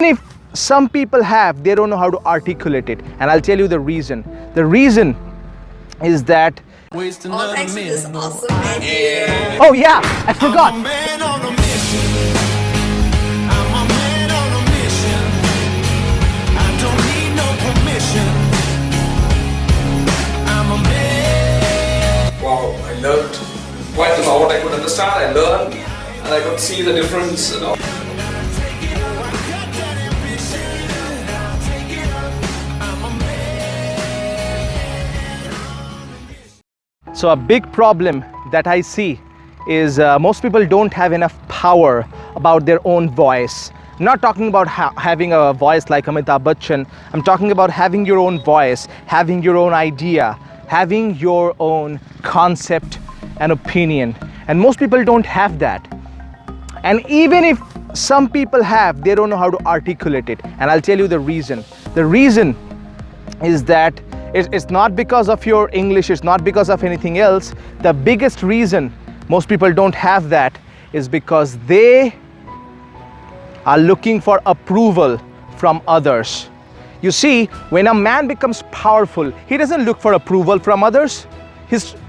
If some people have, they don't know how to articulate it, and I'll tell you the reason. The reason is that Oh, thanks for this awesome menu. oh yeah, I forgot. I'm a man on a mission. I'm a man on a mission. I don't need no permission. I'm a man. Wow, I learned quite a lot. I could understand, I learned, and I could see the difference, you know. So a big problem that I see is most people don't have enough power about their own voice. I'm not talking about having a voice like Amitabh Bachchan. I'm talking about having your own voice, having your own idea, having your own concept and opinion. And most people don't have that. And even if some people have, they don't know how to articulate it. And I'll tell you the reason. The reason is that it's not because of your English, it's not because of anything else. The biggest reason most people don't have that is because they are looking for approval from others. You see, when a man becomes powerful, he doesn't look for approval from others.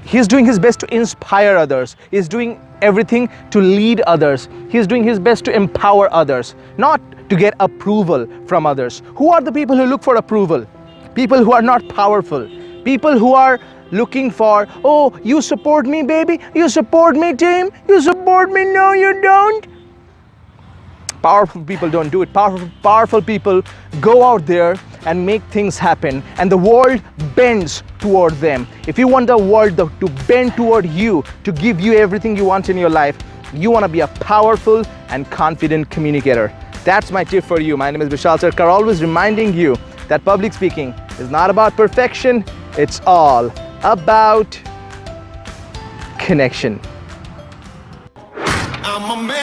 He's doing his best to inspire others. He's doing everything to lead others. He's doing his best to empower others, not to get approval from others. Who are the people who look for approval? People who are not powerful. People who are looking for, oh, you support me, baby? You support me, team? You support me? No, you don't. Powerful people don't do it. Powerful people go out there and make things happen, and the world bends toward them. If you want the world to bend toward you, to give you everything you want in your life, you want to be a powerful and confident communicator. That's my tip for you. My name is Bishal Sarkar, always reminding you that public speaking is not about perfection, it's all about connection. I'm a man.